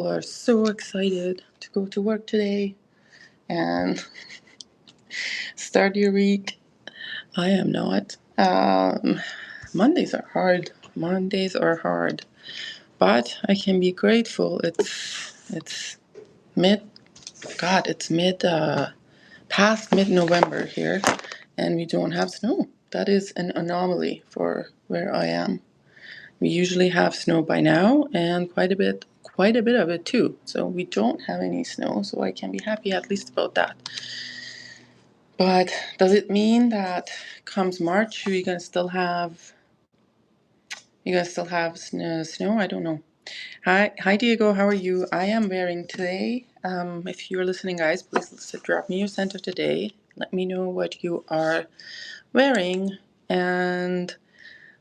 people are so excited to go to work today and start your week. I am not. Mondays are hard. Mondays are hard, but I can be grateful. It's mid. God, it's past mid-November here, and we don't have snow. That is an anomaly for where I am. We usually have snow by now, and quite a bit of it too. So we don't have any snow, so I can be happy at least about that. But does it mean that comes March we're gonna still have snow? I don't know. Hi Diego, how are you? I am wearing today. If you're listening, guys, please drop me your scent of today. Let me know what you are wearing. And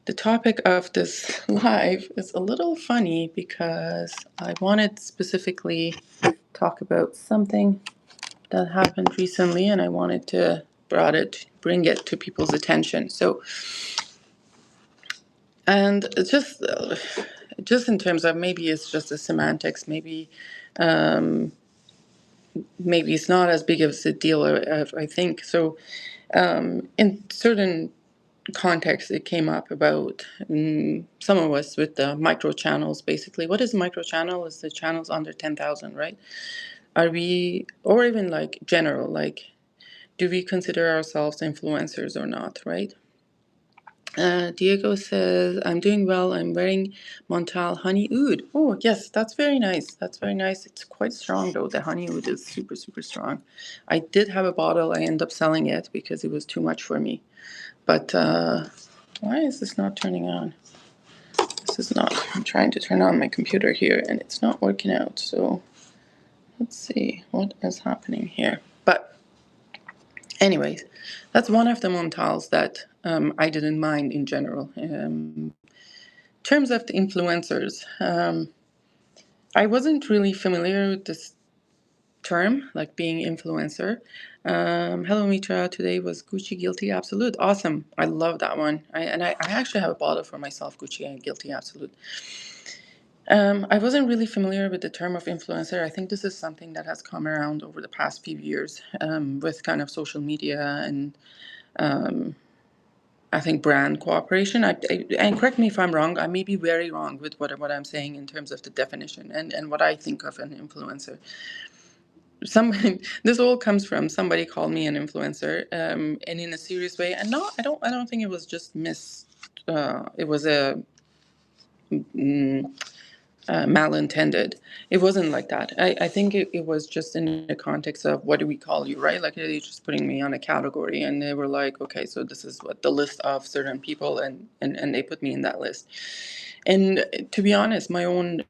the topic of this live is a little funny because I wanted specifically talk about something that happened recently, and I wanted to bring it to people's attention. So, and just in terms of maybe it's just the semantics, um, maybe it's not as big of a deal as I think. So, in certain context it came up about some of us with the micro channels. Basically, what is a micro channel? Is the channels under 10,000, right? Are we, or even like general, like, do we consider ourselves influencers or not, right? Diego says, I'm doing well. I'm wearing Montal honey oud. Oh, yes, that's very nice. That's very nice. It's quite strong, though. The honey oud is super, super strong. I did have a bottle. I ended up selling it because it was too much for me. But why is this not turning on? This is not. I'm trying to turn on my computer here, and it's not working out. So let's see what is happening here. But anyways, that's one of the Montals that I didn't mind in general. In terms of the influencers, I wasn't really familiar with this term, like being influencer. Hello, Mitra. Today was Gucci Guilty Absolute. Awesome. I love that one. I actually have a bottle for myself, Gucci and Guilty Absolute. I wasn't really familiar with the term of influencer. I think this is something that has come around over the past few years with kind of social media and I think brand cooperation. And correct me if I'm wrong. I may be very wrong with what I'm saying in terms of the definition and what I think of an influencer. This all comes from somebody called me an influencer, and in a serious way. And no, I don't think it was just it was a malintended. It wasn't like that. I think it was just in the context of what do we call you, right? Like they're just putting me on a category, and they were like, okay, so this is what the list of certain people, and they put me in that list. And to be honest, my own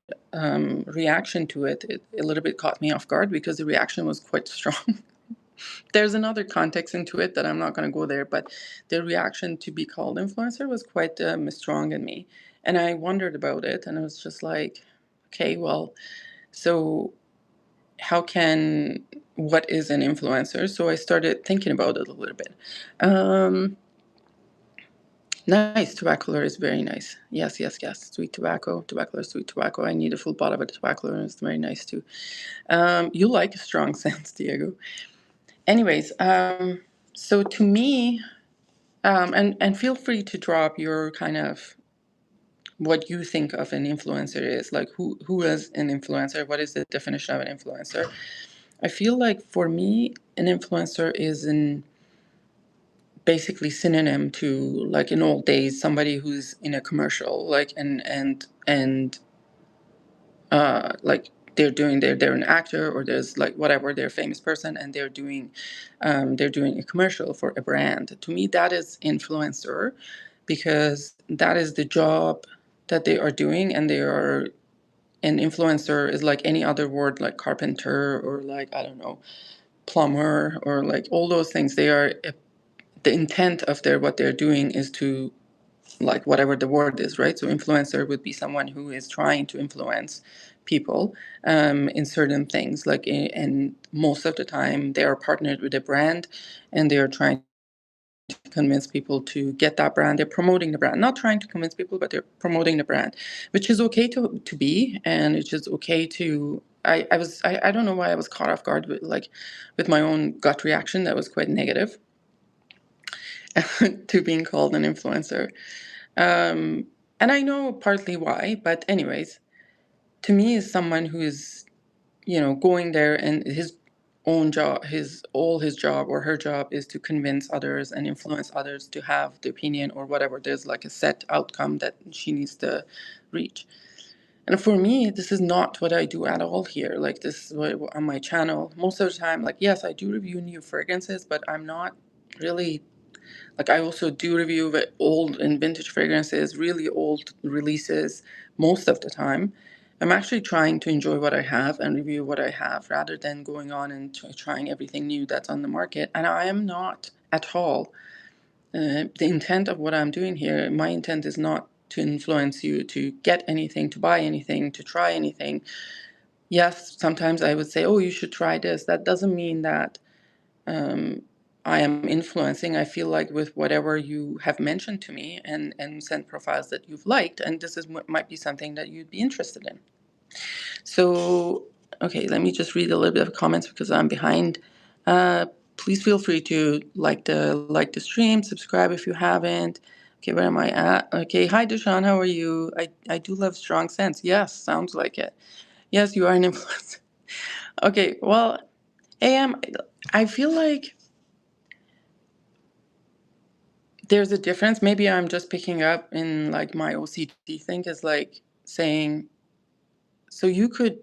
reaction to it a little bit caught me off guard because the reaction was quite strong. There's another context into it that I'm not going to go there, but the reaction to be called influencer was quite strong in me. And I wondered about it, and I was just like, okay, well, so what is an influencer? So I started thinking about it a little bit. Nice. Tobacco is very nice. Yes. Sweet tobacco. Sweet tobacco. I need a full bottle of tobacco, and it's very nice too. You like strong scents, Diego. Anyways, so to me, and feel free to drop your kind of what you think of an influencer is, like who is an influencer, what is the definition of an influencer. I feel like for me, an influencer is basically synonym to, like in old days, somebody who's in a commercial, like and like they're an actor, or there's like whatever, they're a famous person and they're doing a commercial for a brand. To me, that is influencer, because that is the job that they are doing, and they are an influencer is like any other word, like carpenter, or like, I don't know, plumber, or like all those things. They are the intent of what they're doing is to, like, whatever the word is, right? So influencer would be someone who is trying to influence people in certain things, like, and most of the time they are partnered with a brand and they are trying to convince people to get that brand. They're promoting the brand, not trying to convince people, but they're promoting the brand, which is okay to be, and it's just okay to. I don't know why I was caught off guard with my own gut reaction that was quite negative to being called an influencer. And I know partly why, but anyways, to me, is someone who is, going there and his own job, his job or her job is to convince others and influence others to have the opinion or whatever. There's like a set outcome that she needs to reach. And for me, this is not what I do at all here. Like this is what, on my channel, most of the time, like, yes, I do review new fragrances, but I'm not really like, I also do review old and vintage fragrances, really old releases most of the time. I'm actually trying to enjoy what I have and review what I have rather than going on and trying everything new that's on the market. And I am not at all. The intent of what I'm doing here, my intent is not to influence you to get anything, to buy anything, to try anything. Yes, sometimes I would say, oh, you should try this. That doesn't mean that I am influencing. I feel like with whatever you have mentioned to me and sent profiles that you've liked, and this is might be something that you'd be interested in. So, okay, let me just read a little bit of comments because I'm behind. Please feel free to like the stream, subscribe if you haven't. Okay, where am I at? Okay, hi Deshaun, how are you? I do love strong scents. Yes, sounds like it. Yes, you are an influencer. Okay, well, I feel like there's a difference. Maybe I'm just picking up in like my OCD thing is like saying, so you could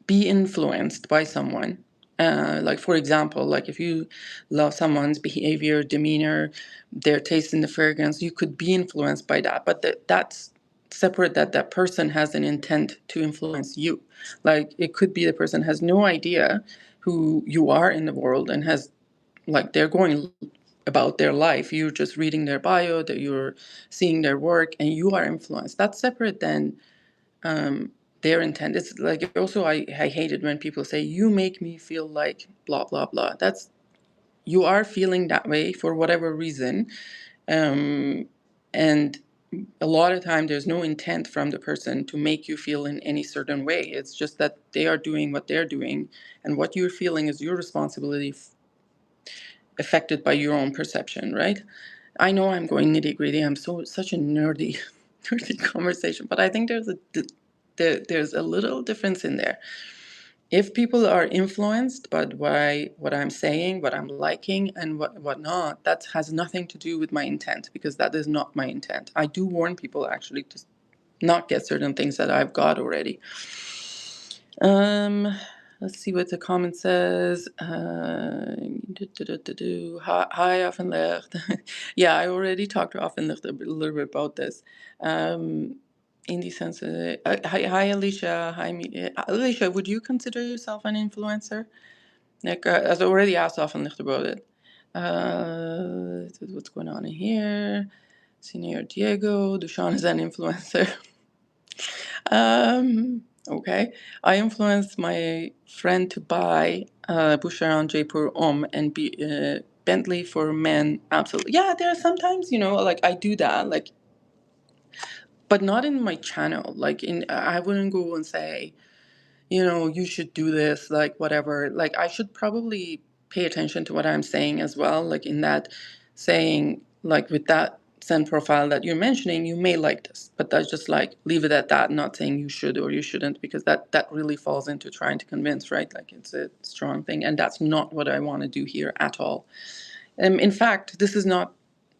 be influenced by someone. Like, for example, like if you love someone's behavior, demeanor, their taste in the fragrance, you could be influenced by that. But that's separate, that person has an intent to influence you. Like, it could be the person has no idea who you are in the world and has, like, they're going about their life. You're just reading their bio, that you're seeing their work, and you are influenced. That's separate than their intent. It's like also I hate it when people say you make me feel like blah blah blah. That's you are feeling that way for whatever reason, and a lot of time there's no intent from the person to make you feel in any certain way. It's just that they are doing what they're doing, and what you're feeling is your responsibility, affected by your own perception, right? I know I'm going nitty gritty. I'm such a nerdy, nerdy conversation, but I think there's a little difference in there. If people are influenced by what I'm saying, what I'm liking, and what not, that has nothing to do with my intent, because that is not my intent. I do warn people actually to not get certain things that I've got already. Let's see what the comment says. Hi, Offenlicht. Yeah, I already talked to Offenlicht a little bit about this. In the sense, hi, Alicia. Hi, Alicia. Would you consider yourself an influencer? Like, as I already asked Offenlicht about it. This is what's going on in here. Senior Diego. Dushan is an influencer. Okay. I influenced my friend to buy Boucheron Jaipur Homme and Bentley for men. Absolutely. Yeah, there are sometimes, like I do that, like, but not in my channel. Like I wouldn't go and say, you should do this, like whatever. Like I should probably pay attention to what I'm saying as well. Like in that saying, like with that send profile that you're mentioning, you may like this, but that's just like leave it at that, not saying you should or you shouldn't, because that really falls into trying to convince, right? Like it's a strong thing, and that's not what I want to do here at all. In fact, this is not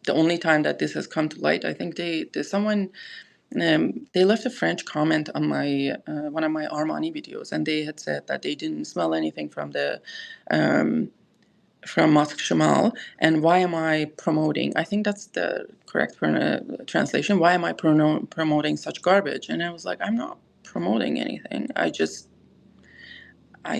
the only time that this has come to light. I think there's someone they left a French comment on my one of my Armani videos, and they had said that they didn't smell anything from Mosque Shamal, and why am I promoting? I think that's the correct translation. Why am I promoting such garbage? And I was like, I'm not promoting anything. I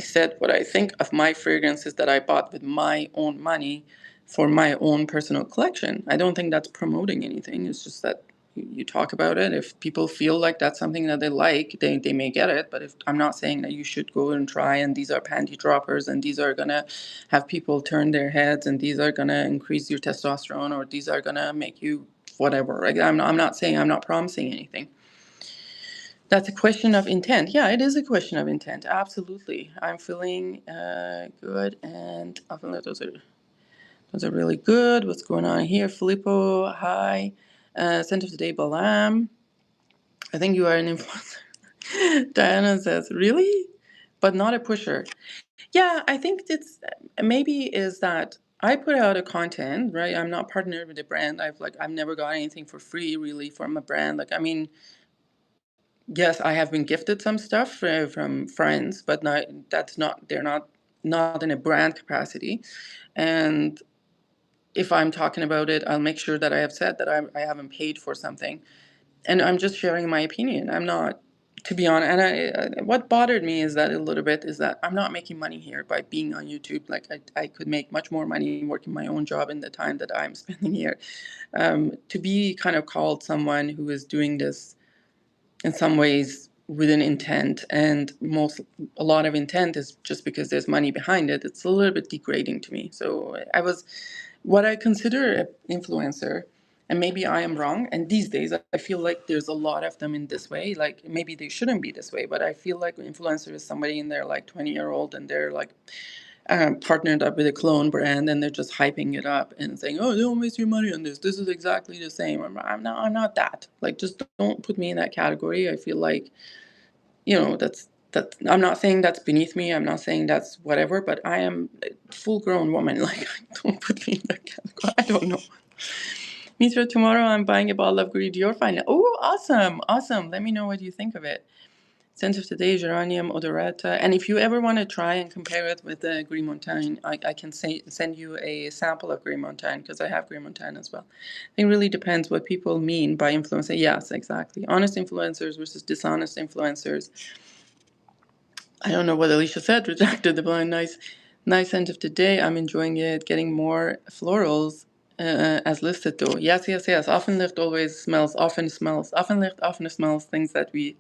said what I think of my fragrances that I bought with my own money for my own personal collection. I don't think that's promoting anything. It's just that you talk about it. If people feel like that's something that they like, they may get it. But if I'm not saying that you should go and try, and these are panty droppers, and these are gonna have people turn their heads, and these are gonna increase your testosterone, or these are gonna make you whatever. Right? I'm not saying, I'm not promising anything. That's a question of intent. Yeah, it is a question of intent. Absolutely. I'm feeling good, and I feel like those are really good. What's going on here? Filippo, hi. Center of the day, Balam. I think you are an influencer. Diana says, really? But not a pusher. Yeah, I think it's maybe is that I put out a content, right? I'm not partnered with a brand. I've never got anything for free really from a brand. Like, I mean, yes, I have been gifted some stuff from friends, but not that's not they're not in a brand capacity. And if I'm talking about it, I'll make sure that I have said that I haven't paid for something, and I'm just sharing my opinion. I'm not, to be honest. And what bothered me is that a little bit is that I'm not making money here by being on YouTube. Like I could make much more money working my own job in the time that I'm spending here. To be kind of called someone who is doing this in some ways with an intent, and a lot of intent is just because there's money behind it, it's a little bit degrading to me. So what I consider an influencer, and maybe I am wrong, and these days I feel like there's a lot of them in this way. Like maybe they shouldn't be this way, but I feel like an influencer is somebody in their like 20-year-old, and they're like partnered up with a clone brand, and they're just hyping it up and saying, "Oh, don't waste your money on this. This is exactly the same." I'm not that. Like, just don't put me in that category. I feel like, that. I'm not saying that's beneath me. I'm not saying that's whatever. But I am a full-grown woman. Like, don't put me in that category. I don't know. Mitra, tomorrow I'm buying a bottle of Gris Dior Fine. Oh, awesome, awesome. Let me know what you think of it. Scent of the day, geranium odorata. And if you ever want to try and compare it with the Gris Montaigne, I can send you a sample of Gris Montaigne, because I have Gris Montaigne as well. I think it really depends what people mean by influencer. Yes, exactly. Honest influencers versus dishonest influencers. I don't know what Alicia said. Rejected the blind. Nice scent of the day. I'm enjoying it. Getting more florals as listed though. Yes, yes, yes. Offenlicht always smells. Often smells. Offenlicht often smells things that we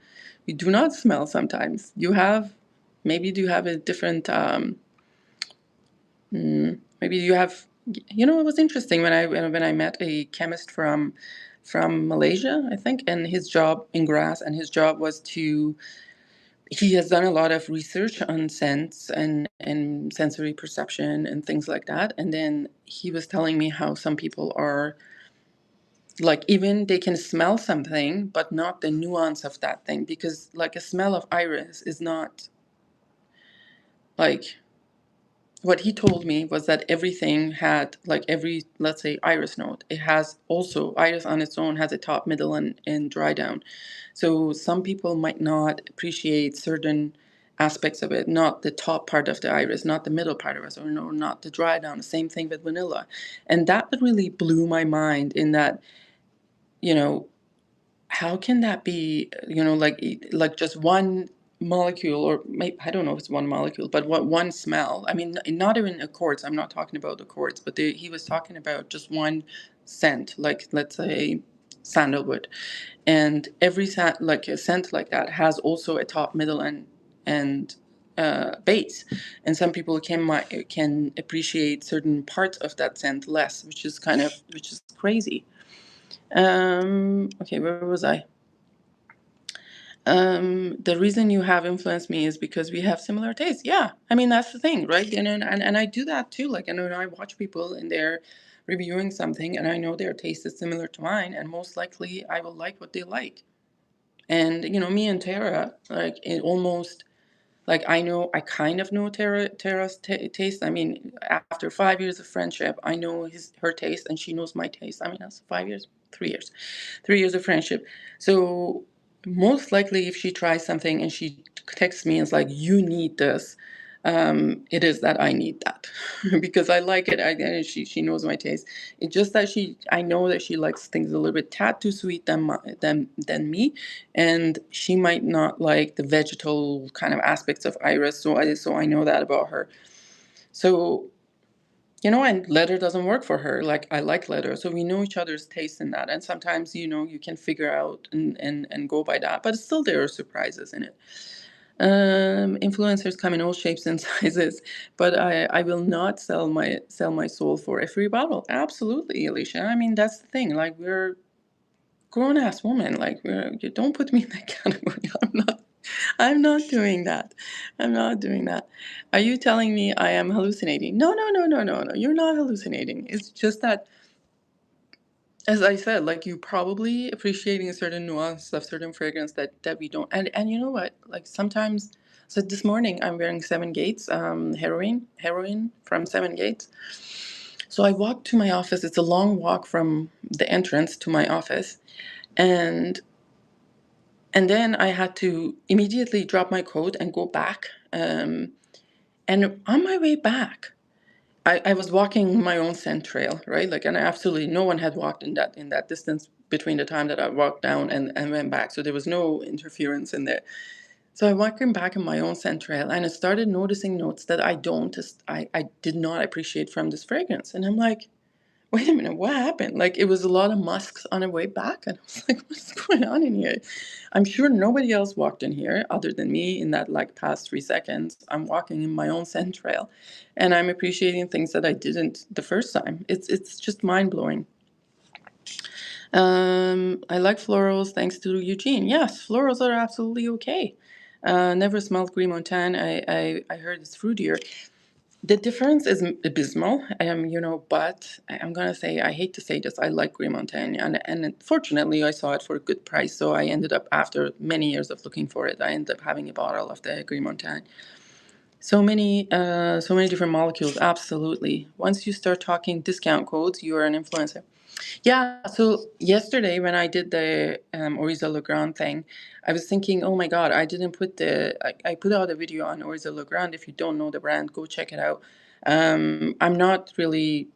do not smell sometimes. Maybe you have a different. Maybe you have. It was interesting when I met a chemist from Malaysia, I think, and his job in Grass, and his job was to he has done a lot of research on scents and sensory perception and things like that. And then he was telling me how some people are like, even they can smell something, but not the nuance of that thing. Because like a smell of iris is not like, what he told me was that everything had, like every, let's say, iris note, it has also, iris on its own has a top, middle, and dry down. So some people might not appreciate certain aspects of it, not the top part of the iris, not the middle part of it, or no, not the dry down. The same thing with vanilla. And that really blew my mind, in that, you know, how can that be, like just one molecule, or maybe, I don't know if it's one molecule, but what one smell. I mean, not even accords. I'm not talking about accords, but he was talking about just one scent, like let's say sandalwood. And every like a scent like that has also a top, middle, and base. And some people can appreciate certain parts of that scent less, which is crazy. Okay, where was I? The reason you have influenced me is because we have similar tastes. Yeah, I mean, that's the thing, right? And I do that too. Like, I watch people and they're reviewing something, and I know their taste is similar to mine, and most likely I will like what they like. And me and Tara, like, it almost, like, I kind of know Tara's taste. I mean, after 5 years of friendship, I know her taste, and she knows my taste. I mean, that's 5 years, 3 years, 3 years of friendship. So most likely, if she tries something and she texts me and is like, "You need this," it is that I need that because I like it. And she knows my taste. It's just that I know that she likes things a little bit tad too sweet than me, and she might not like the vegetal kind of aspects of iris. So I know that about her. So And leather doesn't work for her. Like, I like leather, so we know each other's taste in that. And sometimes, you can figure out and go by that. But still, there are surprises in it. Influencers come in all shapes and sizes, but I will not sell my soul for a free bottle. Absolutely, Alicia. I mean, that's the thing. Like, we're grown ass woman. Like, you don't put me in that category. I'm not doing that. I'm not doing that. Are you telling me I am hallucinating? No, no, no, no, no, no. You're not hallucinating. It's just that, as I said, like, you probably appreciating a certain nuance of certain fragrance that we don't. And you know what? Like, sometimes, so this morning I'm wearing Seven Gates, heroin from Seven Gates. So I walked to my office. It's a long walk from the entrance to my office, and and then I had to immediately drop my coat and go back. And on my way back, I was walking my own scent trail, right? Like, and absolutely no one had walked in that distance between the time that I walked down and went back. So there was no interference in there. So I walking back in my own scent trail, and I started noticing notes that I did not appreciate from this fragrance. And I'm like, wait a minute, what happened? Like, it was a lot of musks on the way back. And I was like, what's going on in here? I'm sure nobody else walked in here other than me in that, like, past 3 seconds. I'm walking in my own scent trail, and I'm appreciating things that I didn't the first time. It's just mind blowing. I like florals, thanks to Eugene. Yes, florals are absolutely okay. Never smelled Green Montagne. I heard it's fruitier. The difference is abysmal, but I'm gonna say, I hate to say this, I like Green Montaigne, and fortunately I saw it for a good price, so I ended up, after many years of looking for it, I ended up having a bottle of the Green Montaigne. So many different molecules, absolutely. Once you start talking discount codes, you are an influencer. Yeah, so yesterday when I did the Oriza Legrand thing, I was thinking, oh my God, I didn't put I put out a video on Oriza Legrand. If you don't know the brand, go check it out. I'm not really,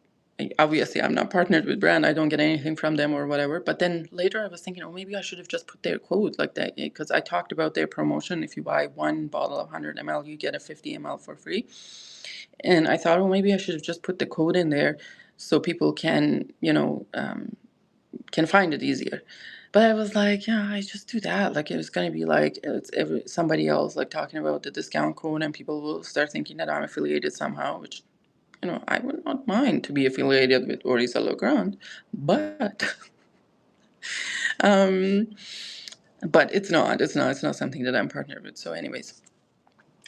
obviously, I'm not partnered with brand. I don't get anything from them or whatever. But then later I was thinking, oh, maybe I should have just put their code like that, because I talked about their promotion. If you buy one bottle of 100 ml, you get a 50 ml for free. And I thought, oh, maybe I should have just put the code in there so people can find it easier. But I was like, yeah, I just do that. Like, it was going to be like somebody else, like, talking about the discount code, and people will start thinking that I'm affiliated somehow, which, I would not mind to be affiliated with Orisa Legrand, but um, but it's not something that I'm partnered with. So, anyways.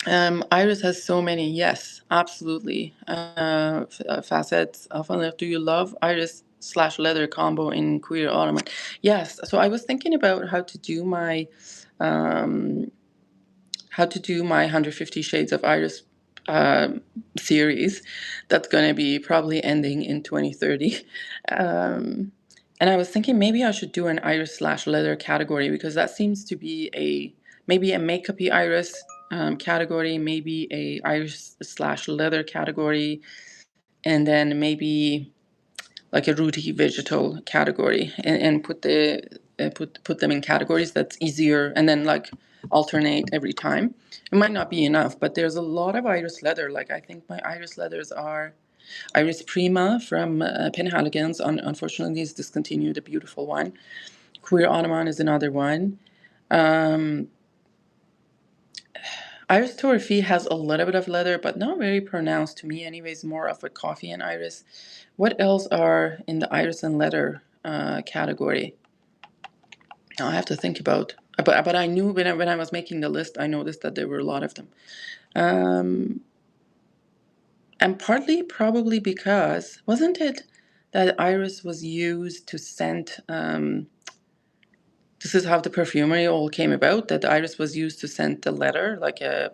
Iris has so many, yes, absolutely. Facets of leather. Do you love Iris slash leather combo in Queer Ottoman? Yes. So I was thinking about um, how to do my 150 Shades of Iris series. That's going to be probably ending in 2030. And I was thinking maybe I should do an iris slash leather category, because that seems to be maybe a makeupy iris category, maybe a iris slash leather category, and then maybe like a rooty vegetal category, and put them in categories that's easier, and then, like, alternate every time. It might not be enough, but there's a lot of iris leather. Like, I think my iris leathers are Iris Prima from Penhaligon's. Unfortunately, is discontinued, a beautiful one. Queer Ottoman is another one. Um, Iris Torrefi has a little bit of leather, but not very pronounced to me. Anyways, more of a coffee and iris. What else are in the iris and leather category? Now I have to think about. But I knew when I was making the list, I noticed that there were a lot of them. And partly probably because, wasn't it that iris was used to scent, this is how the perfumery all came about, that the iris was used to scent the leather, like the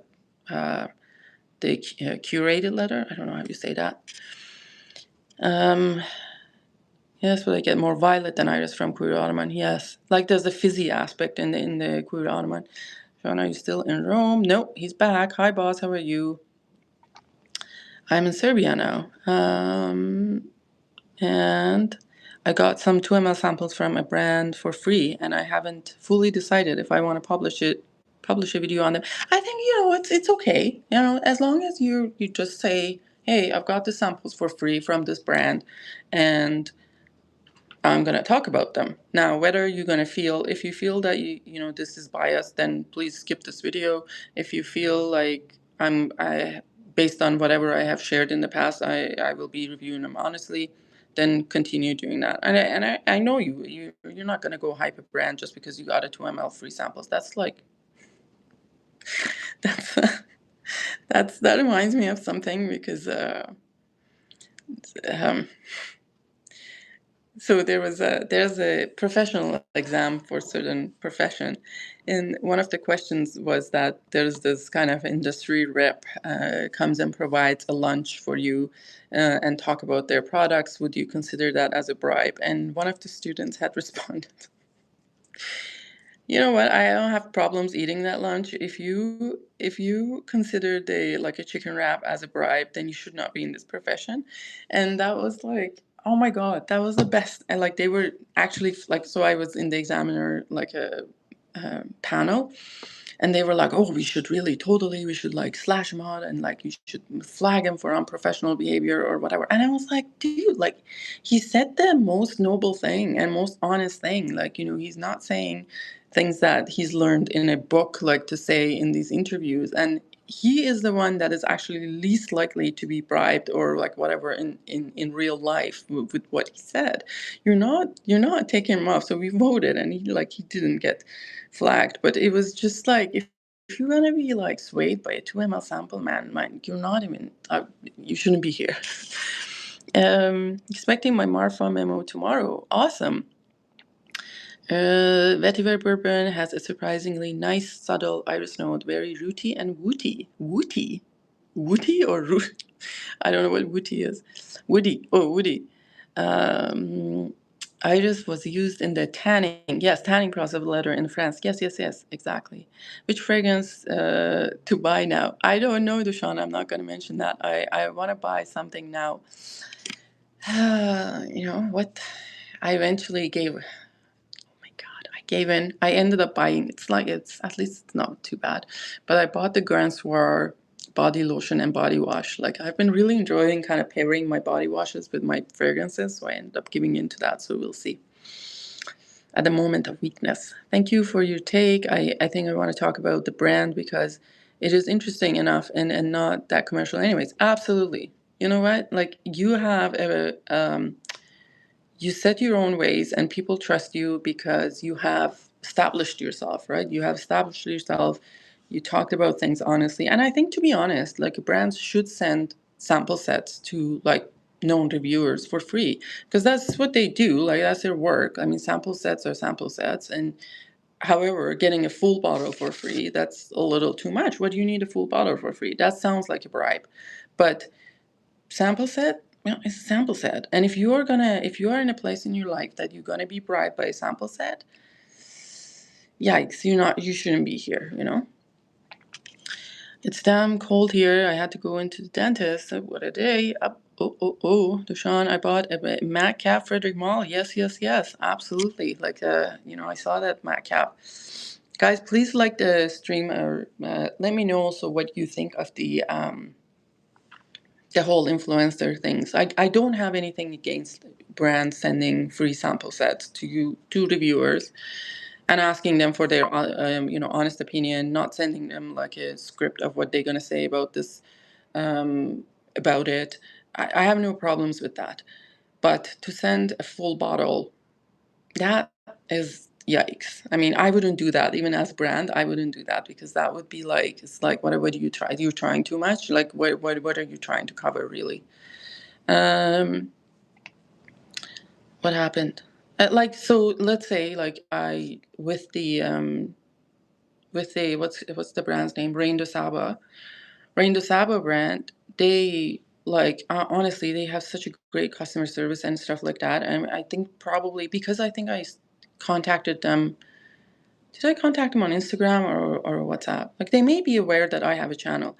curated leather. I don't know how you say that. Yes, but I get more violet than iris from Queer Ottoman. Yes, like, there's a fizzy aspect in the Queer Ottoman. Sean, are you still in Rome? Nope, he's back. Hi, boss. How are you? I'm in Serbia now. And I got some 2 ml samples from a brand for free, and I haven't fully decided if I want to publish a video on them. I think, it's okay, as long as you just say hey, I've got the samples for free from this brand, and I'm going to talk about them. Now, whether you're going to feel, if you feel that this is biased, then please skip this video. If you feel like based on whatever I have shared in the past, I will be reviewing them honestly, then continue doing that. And I know you're not going to go hype a brand just because you got a 2 ml free samples. That's like, that's, that reminds me of something because, um, so there's a professional exam for certain profession, and one of the questions was that there's this kind of industry rep comes and provides a lunch for you and talk about their products. Would you consider that as a bribe? And one of the students had responded, you know what? I don't have problems eating that lunch. If you consider like a chicken wrap as a bribe, then you should not be in this profession. And that was like, oh my God, that was the best. And like they were actually like, so I was in the examiner like a panel, and they were like, oh, we should like slash him out, and like you should flag him for unprofessional behavior or whatever. And I was like, dude, like he said the most noble thing and most honest thing. Like, he's not saying things that he's learned in a book, like to say in these interviews. And he is the one that is actually least likely to be bribed or like whatever in real life with what he said. You're not taking him off. So we voted, and he didn't get flagged. But it was just like, if you're gonna be like swayed by a 2 ml sample, man, you're not even you shouldn't be here. Expecting my Marfa memo tomorrow. Awesome. Vetiver bourbon has a surprisingly nice, subtle iris note, very rooty and wooty. Wooty or root? I don't know what wooty is. Woody. Oh, woody. Um, Iris was used in the tanning. Yes, tanning process of leather in France. Yes, exactly. Which fragrance to buy now? I don't know, Dushan. I'm not going to mention that. I want to buy something now. You know what? I eventually gave. Oh my God, I gave in. I ended up buying. It's at least it's not too bad. But I bought the Grand Soir body lotion and body wash. Like I've been really enjoying kind of pairing my body washes with my fragrances, so I ended up giving into that. So we'll see. At the moment of weakness. Thank you for your take. I think I want to talk about the brand because it is interesting enough and not that commercial. Anyways, absolutely. You know what? Like you set your own ways and people trust you because you have established yourself, right? You have established yourself. You talked about things honestly. And I think, to be honest, like brands should send sample sets to like known reviewers for free because that's what they do. Like that's their work. I mean, sample sets are sample sets. And however, getting a full bottle for free, that's a little too much. What do you need a full bottle for free? That sounds like a bribe. But sample set, it's a sample set. And if you are in a place in your life that you're gonna be bribed by a sample set, yikes, you shouldn't be here. It's damn cold here. I had to go into the dentist. What a day. Dushan, I bought a Mac cap Frederick Mall. Yes, absolutely. Like I saw that Mac cap. Guys, please like the stream or let me know also what you think of the whole influencer things. I don't have anything against brands sending free sample sets to reviewers and asking them for their honest opinion, not sending them like a script of what they're gonna say about this about it. I have no problems with that. But to send a full bottle, that is yikes. I mean, I wouldn't do that. Even as a brand, I wouldn't do that because that would be like, it's like, what do you try? You're trying too much? Like, what are you trying to cover, really? Um, what happened? So let's say, like, what's the brand's name? Rain de Saba brand, they honestly, they have such a great customer service and stuff like that. And I think probably because I think contacted them. Did I contact them on Instagram or WhatsApp? Like they may be aware that I have a channel,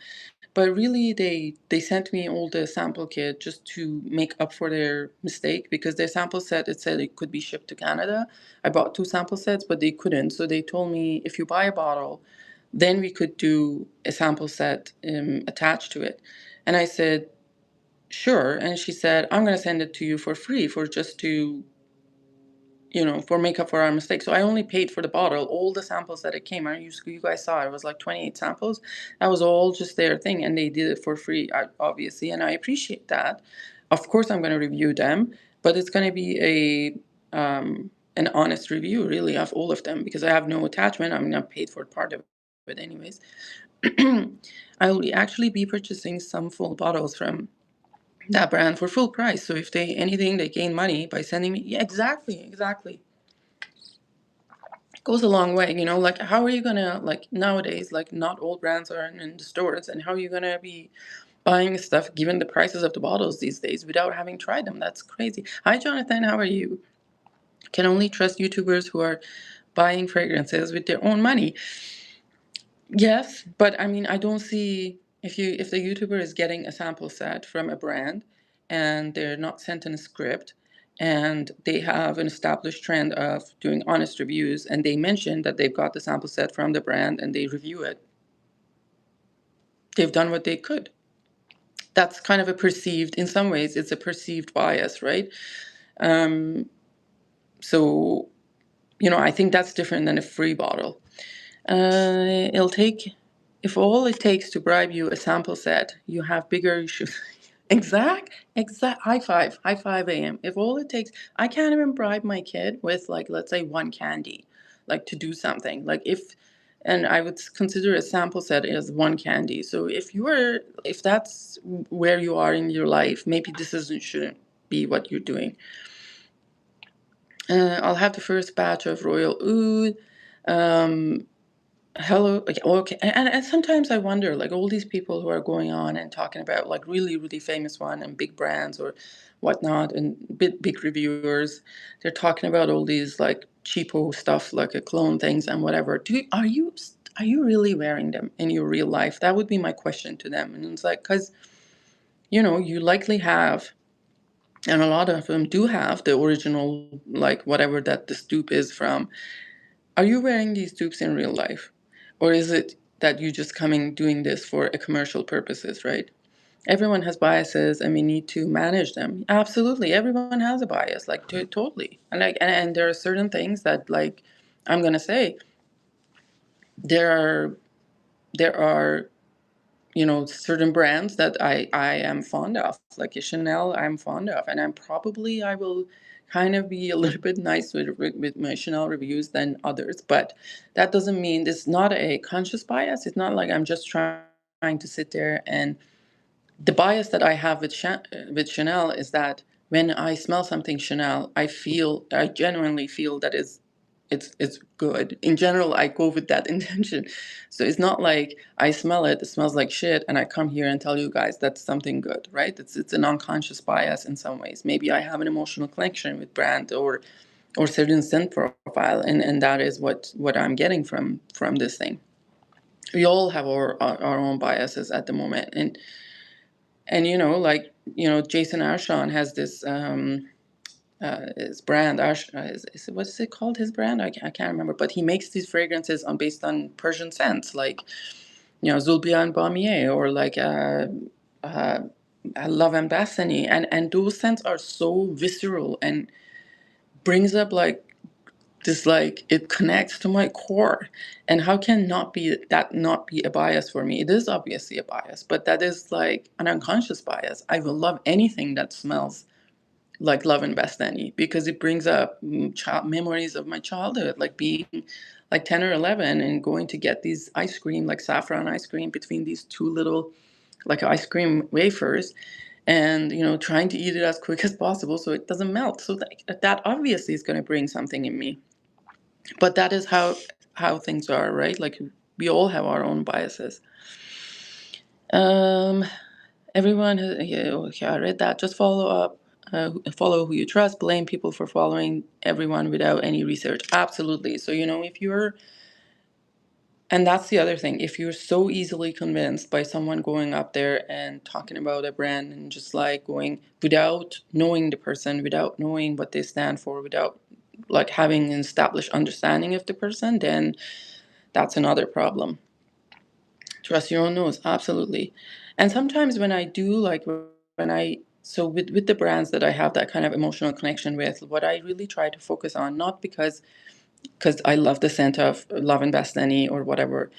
but really they sent me all the sample kit just to make up for their mistake because their sample set, it said it could be shipped to Canada. I bought 2 sample sets, but they couldn't. So they told me if you buy a bottle, then we could do a sample set attached to it. And I said, sure. And she said, I'm going to send it to you for free for just to, for makeup for our mistake. So I only paid for the bottle. All the samples that it came, you guys saw it was like 28 samples. That was all just their thing, and they did it for free, obviously, and I appreciate that. Of course, I'm going to review them, but it's going to be an honest review, really, of all of them, because I have no attachment. I'm not paid for part of it, anyways. I will actually be purchasing some full bottles from that brand for full price. So if they gain money by sending me, yeah, exactly. Goes a long way, like how are you gonna, like nowadays, like not all brands are in the stores, and how are you gonna be buying stuff given the prices of the bottles these days without having tried them? That's crazy. Hi Jonathan, how are you? Can only trust YouTubers who are buying fragrances with their own money. Yes, but I mean, I don't see, if the YouTuber is getting a sample set from a brand and they're not sent in a script, and they have an established trend of doing honest reviews, and they mention that they've got the sample set from the brand and they review it, they've done what they could. That's kind of in some ways, it's a perceived bias, right? So, I think that's different than a free bottle. It'll take, if all it takes to bribe you a sample set, you have bigger issues. Exact. High five, AM. If all it takes, I can't even bribe my kid with, like, let's say one candy, like to do something. And I would consider a sample set as one candy. So if that's where you are in your life, maybe shouldn't be what you're doing. I'll have the first batch of Royal Oud. Hello. Okay. And sometimes I wonder, like all these people who are going on and talking about like really, really famous one and big brands or whatnot and big reviewers, they're talking about all these like cheapo stuff, like a clone things and whatever. Are you really wearing them in your real life? That would be my question to them. And it's like, because, you likely have, and a lot of them do have the original, like whatever that the dupe is from. Are you wearing these dupes in real life? Or is it that you just doing this for a commercial purposes, right? Everyone has biases and we need to manage them. Absolutely. Everyone has a bias, like totally. And there are certain things that, like, I'm gonna say, there are certain brands that I am fond of, like a Chanel I'm fond of, and I will kind of be a little bit nice with my Chanel reviews than others, but that doesn't mean it's not a conscious bias. It's not like I'm just trying to sit there. And the bias that I have with Chanel is that when I smell something Chanel, I genuinely feel that it's good. In general, I go with that intention. So it's not like I smell it smells like shit, and I come here and tell you guys that's something good, right? It's an unconscious bias in some ways. Maybe I have an emotional connection with brand or certain scent profile, and that is what I'm getting from this thing. We all have our own biases at the moment, and Jason Arshon has this his brand. What is it called? His brand? I can't remember. But he makes these fragrances based on Persian scents, like Zulbia and Bamier, or like uh, Love and Bethany, and those scents are so visceral and brings up like this, like it connects to my core. And how can not be a bias for me? It is obviously a bias, but that is like an unconscious bias. I will love anything that smells like Love and Bethany because it brings up memories of my childhood, like being like 10 or 11 and going to get these ice cream, like saffron ice cream, between these two little like ice cream wafers, and trying to eat it as quick as possible so it doesn't melt. So that obviously is going to bring something in me. But that is how things are, right? Like we all have our own biases. um Everyone yeah, okay, I read that. Just follow who you trust. Blame people for following everyone without any research. Absolutely. So if you're, and that's the other thing, if you're so easily convinced by someone going up there and talking about a brand and just like going without knowing the person, without knowing what they stand for, without like having an established understanding of the person, then that's another problem. Trust your own nose, absolutely. And sometimes when I do like when I so with the brands that I have that kind of emotional connection with, what I really try to focus on, not because I love the scent of Love and Bastani or whatever.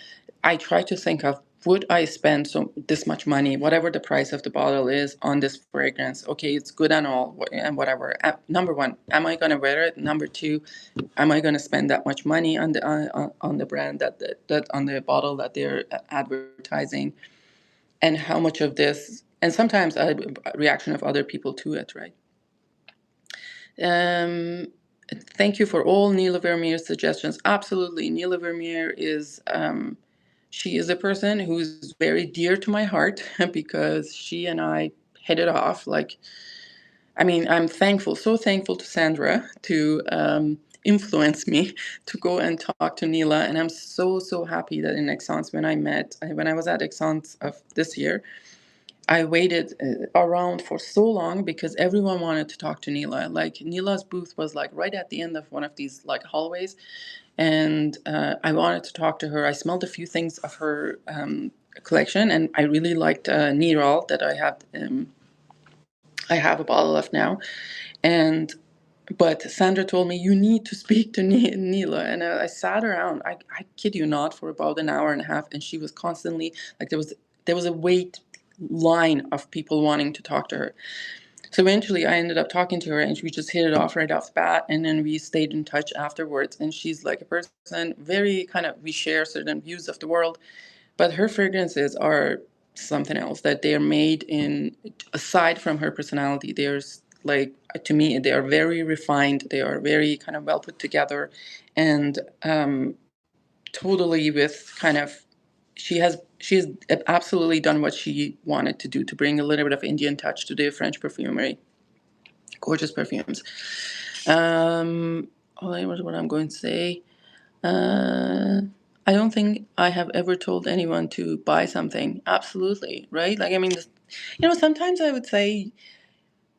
I try to think of, would I spend this much money, whatever the price of the bottle is, on this fragrance? Okay, it's good and all, and whatever. Number one, am I going to wear it? Number two, am I going to spend that much money on the brand that on the bottle that they're advertising? And how much of this, and sometimes a reaction of other people to it, right? Um, Thank you for all Neela Vermeer's suggestions. Absolutely, Neela Vermeer is she is a person who's very dear to my heart because she and I hit it off. Like, I mean, I'm thankful, so thankful to Sandra to influence me to go and talk to Neela, and I'm so happy that in Exxon's when I was at Exxon's of this year. I waited around for so long because everyone wanted to talk to Neela. Like Neela's booth was like right at the end of one of these like hallways, and I wanted to talk to her. I smelled a few things of her collection, and I really liked Niral that I have a bottle of now, and. But Sandra told me, you need to speak to Neela. And I sat around, I kid you not, for about an hour and a half. And she was constantly, like there was a wait line of people wanting to talk to her. So eventually I ended up talking to her and we just hit it off right off the bat. And then we stayed in touch afterwards. And she's like a person, very kind of, we share certain views of the world. But her fragrances are something else, that they're made in, aside from her personality, there's like, to me, they are very refined. They are very kind of well put together, and totally with kind of, she has absolutely done what she wanted to do to bring a little bit of Indian touch to the French perfumery. Gorgeous perfumes. What I'm going to say. Uh, I don't think I have ever told anyone to buy something. Absolutely, right? Like, I mean, sometimes I would say,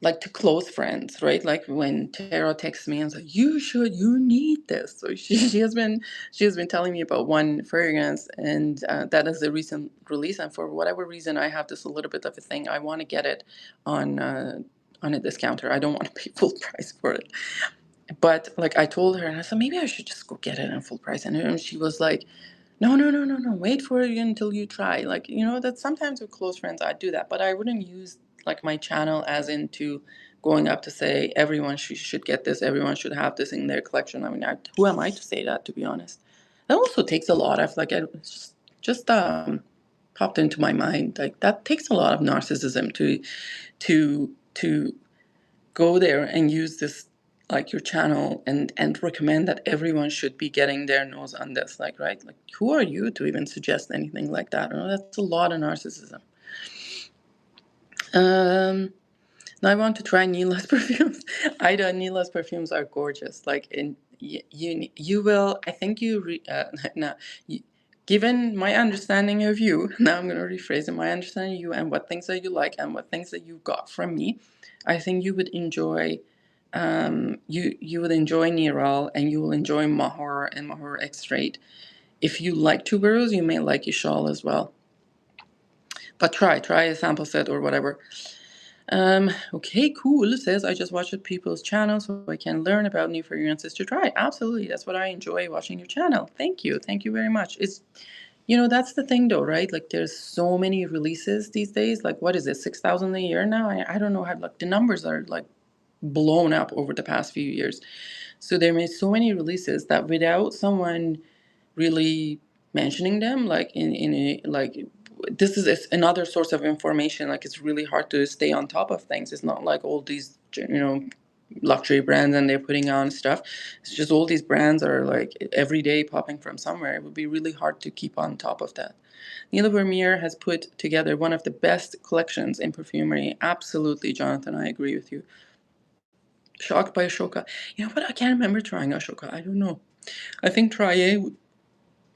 like, to close friends, right? Like when Tara texts me and says, you need this." So she has been telling me about one fragrance, and that is a recent release. And for whatever reason, I have this a little bit of a thing. I want to get it on on a discounter. I don't want to pay full price for it. But like I told her, and I said, maybe I should just go get it in full price. And she was like, no, wait for it until you try. Like, that sometimes with close friends, I'd do that. But I wouldn't use like my channel as into going up to say, everyone should get this, everyone should have this in their collection. I mean, who am I to say that, to be honest? That also takes a lot of, like, just popped into my mind. Like, that takes a lot of narcissism to go there and use this, like, your channel, and recommend that everyone should be getting their nose on this, like, right? Like, who are you to even suggest anything like that? That's a lot of narcissism. Now I want to try Neela's perfumes. Ida, Neela's perfumes are gorgeous. Like, you will, I think now, you, given my understanding of you, now I'm going to rephrase it, my understanding of you and what things that you like and what things that you got from me, I think you would enjoy, you would enjoy Niral, and you will enjoy Mahor and Mahor X-Straight. If you like tuberose, you may like Ishal as well. But try a sample set or whatever. Okay, cool. It says, I just watch people's channels so I can learn about new fragrances to try. Absolutely. That's what I enjoy watching your channel. Thank you. Thank you very much. That's the thing though, right? Like, there's so many releases these days. Like, what is it, 6,000 a year now? I don't know how, like, the numbers are like blown up over the past few years. So there are so many releases that without someone really mentioning them, like in a, like, this is another source of information. Like, it's really hard to stay on top of things. It's not like all these luxury brands and they're putting on stuff. It's just all these brands are like every day popping from somewhere. It would be really hard to keep on top of that. Neela Vermeer has put together one of the best collections in perfumery. Absolutely, Jonathan, I agree with you. Shocked by Ashoka. You know what? I can't remember trying Ashoka. I don't know. I think Trier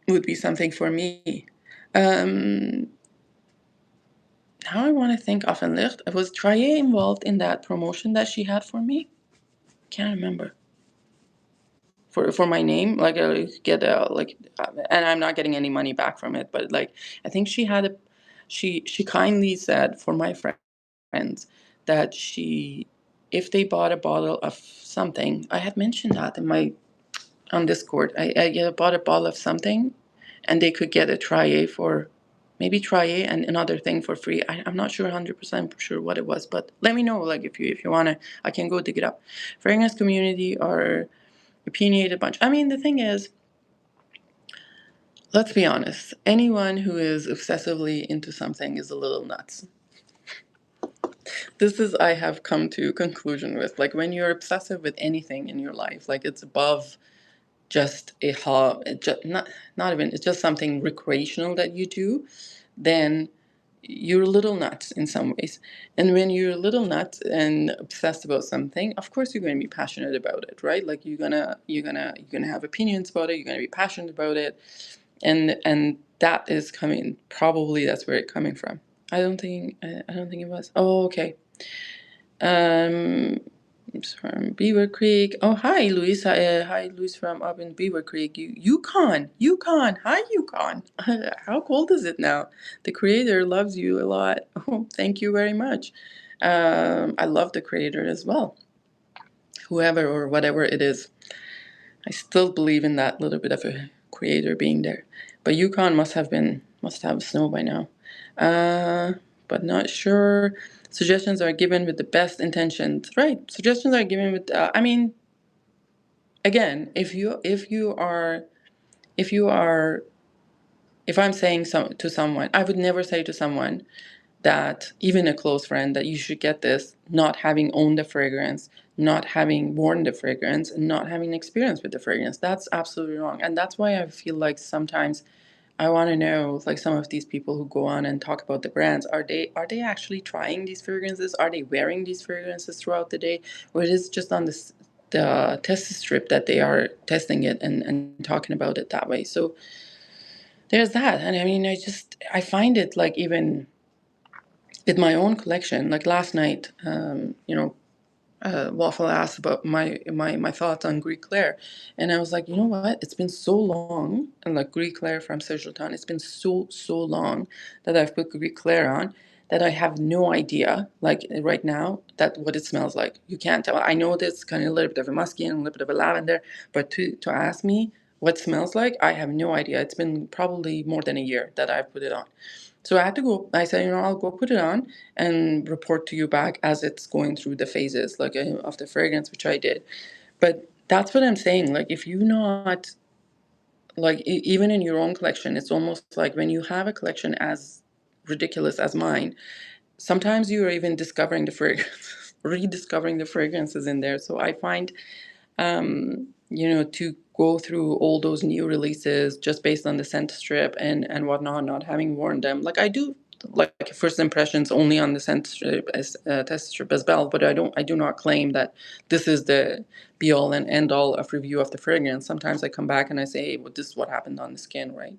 would be something for me. Now I want to think Offenlicht. Was Trier involved in that promotion that she had for me? Can't remember. For my name, like, I get and I'm not getting any money back from it, but like, I think she had she kindly said, for my friend friends that if they bought a bottle of something, I had mentioned that on Discord. I bought a bottle of something, and they could get a try-A and another thing for free. I'm not sure 100% sure what it was, but let me know. Like if you wanna, I can go dig it up. Fragrance community are opinionated bunch. I mean, the thing is, let's be honest. Anyone who is obsessively into something is a little nuts. This is I have come to a conclusion with. Like when you're obsessive with anything in your life, like it's above just not even it's just something recreational that you do, then you're a little nuts in some ways. And when you're a little nuts and obsessed about something, of course you're going to be passionate about it, right? Like you're gonna have opinions about it. You're going to be passionate about it, and that is coming. Probably that's where it's coming from. I don't think it was. Oh, okay. Um, it's from Beaver Creek. Oh, hi, Luis. Hi, Luis from up in Beaver Creek. Yukon. Hi, Yukon. How cold is it now? The creator loves you a lot. Oh, thank you very much. I love the creator as well, whoever or whatever it is. I still believe in that little bit of a creator being there. But Yukon must have snow by now. Uh, but not sure. Suggestions are given with the best intentions. Right. Suggestions are given with I mean, again, if I'm saying to someone, I would never say to someone that, even a close friend, that you should get this, not having owned the fragrance, not having worn the fragrance, and not having experience with the fragrance. That's absolutely wrong. And that's why I feel like sometimes I want to know, like some of these people who go on and talk about the brands, are they actually trying these fragrances? Are they wearing these fragrances throughout the day? Or it is just on the test strip that they are testing it and talking about it that way. So there's that. And I mean, I find it like even with my own collection, like last night, Waffle asked about my thoughts on Greek Claire, and I was like, you know what? It's been so long, and like Greek Claire from Sergilton, it's been so long that I've put Greek Claire on that I have no idea, like right now, that what it smells like. You can't tell. I know there's kind of a little bit of a musky and a little bit of a lavender, but to ask me what it smells like, I have no idea. It's been probably more than a year that I've put it on. So I had to go. I said, I'll go put it on and report to you back as it's going through the phases, like of the fragrance, which I did. But that's what I'm saying. Like, if you not like even in your own collection, it's almost like when you have a collection as ridiculous as mine. Sometimes you are even discovering the fragrance, rediscovering the fragrances in there. So I find to go through all those new releases just based on the scent strip and whatnot, not having worn them. Like I do like first impressions only on the scent strip as test strip as well, but I do not claim that this is the be all and end all of review of the fragrance. Sometimes I come back and I say, hey, well, this is what happened on the skin, right?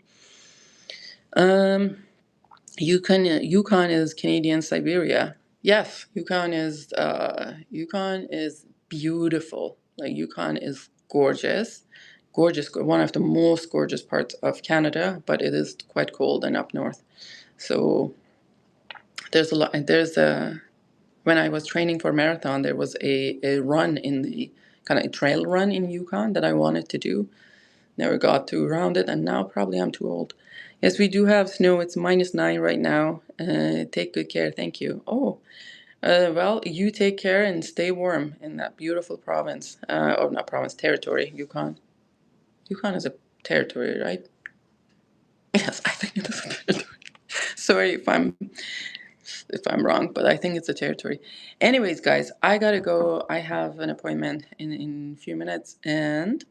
Yukon is Canadian Siberia. Yes, Yukon is beautiful. Like Yukon is gorgeous, one of the most gorgeous parts of Canada, but it is quite cold and up north. So there's a lot. There's a when I was training for marathon, there was a run in the kind of a trail run in Yukon that I wanted to do. Never got to around it, and now probably I'm too old. Yes, we do have snow. It's -9 right now. Take good care. Thank you. Oh, well, you take care and stay warm in that beautiful province. Or not province, territory, Yukon. Yukon is a territory, right? Yes, I think it is a territory. Sorry if I'm wrong, but I think it's a territory. Anyways, guys, I gotta go. I have an appointment in a few minutes, and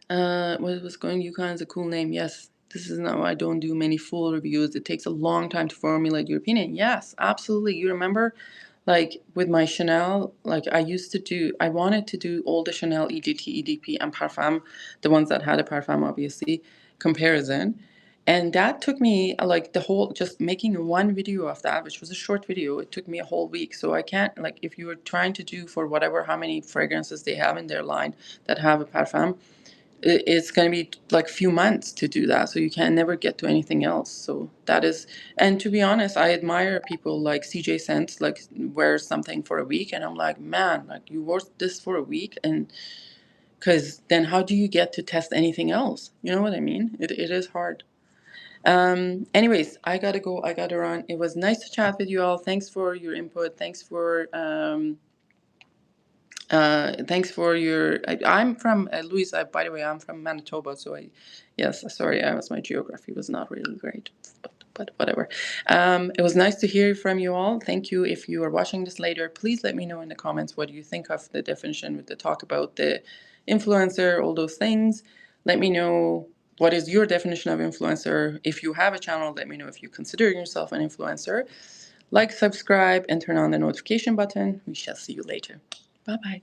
what was going? Yukon is a cool name. Yes, this is not why I don't do many full reviews. It takes a long time to formulate your opinion. Yes, absolutely. You remember, like with my Chanel, like I wanted to do all the Chanel EGT, EDP, and Parfum, the ones that had a Parfum, obviously, comparison. And that took me like the whole, just making one video of that, which was a short video, it took me a whole week. So I can't, like, if you were trying to do for whatever, how many fragrances they have in their line that have a Parfum, it's going to be like few months to do that, so you can never get to anything else. So that is, and to be honest, I admire people like CJ Sense, like wears something for a week, and I'm like, man, like you wore this for a week, and because then how do you get to test anything else? You know what I mean? It is hard. Anyways, I gotta go, I gotta run. It was nice to chat with you all. Thanks for your input. Thanks for your. I'm from Louise. By the way, I'm from Manitoba, so yes, sorry, my geography was not really great, but whatever. It was nice to hear from you all. Thank you. If you are watching this later, please let me know in the comments what you think of the definition with the talk about the influencer, all those things. Let me know what is your definition of influencer. If you have a channel, let me know if you consider yourself an influencer. Like, subscribe, and turn on the notification button. We shall see you later. Bye bye.